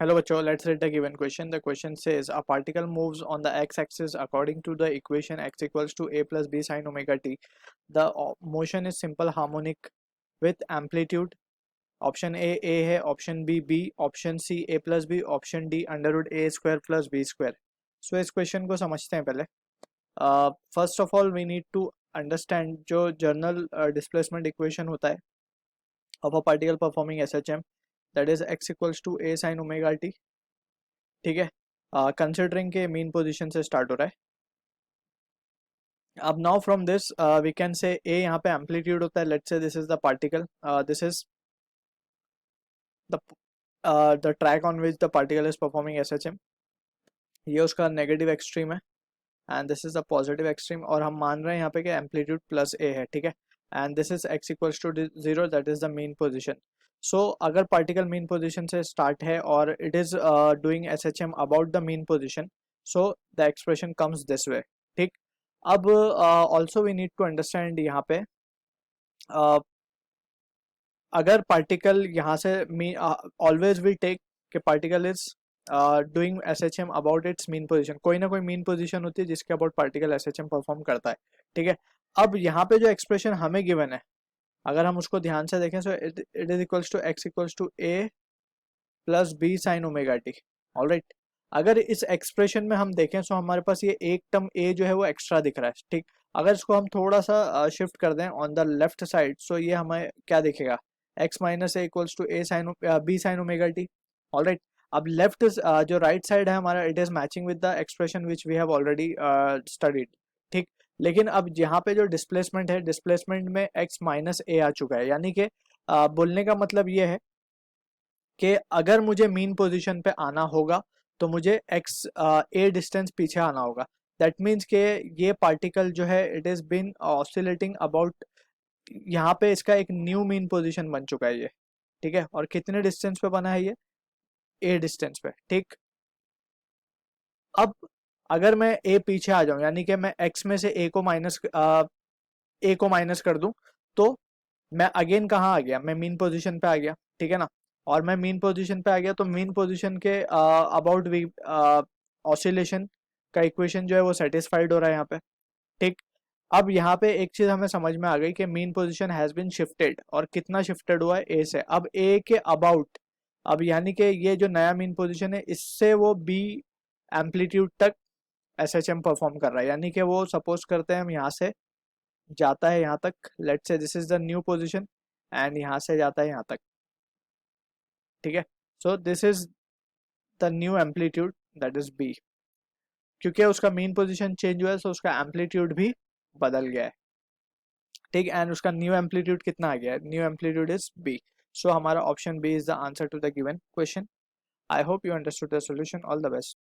Hello, Bacho. Let's read the given question. The question says a particle moves on the x-axis according to the equation x equals to a plus b sine omega t. The motion is simple harmonic with amplitude. Option A है, option B, option C A plus B, option D under root A square plus B square. So इस क्वेश्चन को समझते हैं पहले. First of all we need to understand जो general displacement equation होता है of a particle performing S H M, that is X equals to A sine omega T. ठीक है, कंसिडरिंग के मीन पोजीशन से स्टार्ट हो रहा है. अब now from this we can say A यहाँ पे एम्पलीट्यूड होता है. Let's say this is the particle, this is the track on which the particle is performing S H M. ये उसका नेगेटिव एक्सट्रीम है and this is the positive extreme, और हम मान रहे हैं यहाँ पे कि एम्पलीट्यूड प्लस ए है. ठीक है, and this is X equals to 0, that is the mean position. So अगर पार्टिकल मीन पोजीशन से स्टार्ट है और it is doing S H M about the mean position, so the expression comes this way. ठीक, अब also we need to understand यहाँ पे अगर particle यहाँ से ऑलवेज विल टेक कि particle is doing S H M about its mean position. कोई ना कोई मीन पोजिशन होती है जिसके about particle S H M perform करता है. ठीक है, अब यहाँ पे जो एक्सप्रेशन हमें गिवन है अगर हम उसको ध्यान से देखें, so it is equals to x equals to a plus b sine omega t. Alright, अगर इस एक्सप्रेशन में हम देखें सो हमारे पास ये एक टर्म ए जो है वो एक्स्ट्रा दिख रहा है. ठीक, अगर इसको हम थोड़ा सा शिफ्ट कर दें on the left side, so ये हमें क्या दिखेगा, x minus a equals to A sine b sine omega t. Alright, अब लेफ्ट जो राइट साइड है हमारा, it is matching with the expression which we have already studied. ठीक, लेकिन अब यहाँ पे जो डिस्प्लेसमेंट है, डिस्प्लेसमेंट में x माइनस ए आ चुका है, यानी कि बोलने का मतलब ये है कि अगर मुझे मीन पोजीशन पे आना होगा तो मुझे x ए डिस्टेंस पीछे आना होगा. दैट मीन्स के ये पार्टिकल जो है it is been oscillating about, यहाँ पे इसका एक न्यू मीन पोजीशन बन चुका है ये. ठीक है, और कितने डिस्टेंस पे बना है ये, ए डिस्टेंस पे. ठीक, अब अगर मैं ए पीछे आ जाऊं, यानी कि मैं x में से ए को माइनस कर दूं, तो मैं अगेन कहाँ आ गया, मैं मीन पोजीशन पे आ गया. ठीक है ना, और मैं मीन पोजीशन पे आ गया तो मीन पोजीशन के अबाउट वी ऑसिलेशन का इक्वेशन जो है वो सेटिस्फाइड हो रहा है यहाँ पे. ठीक, अब यहाँ पे एक चीज हमें समझ में आ गई कि mean position has been shifted, और कितना शिफ्टेड हुआ है, ए से. अब ए के अबाउट, अब यानी कि ये जो नया मीन पोजीशन है इससे वो बी एम्पलीट्यूड तक एस एच एम परफॉर्म कर रहा है. यानी कि वो सपोज करते हैं हम यहाँ से जाता है यहाँ तक, let's say this is the new position, and यहाँ से जाता है यहाँ तक. ठीक है, so this is the new amplitude, that is B. क्योंकि उसका मीन पोजीशन चेंज हुआ है, सो उसका एम्पलीट्यूड भी बदल गया है. ठीक, एंड उसका न्यू एम्पलीट्यूड कितना आ गया है, new amplitude is B. So हमारा option B is the answer to the given question. I hope you understood the solution. All the best.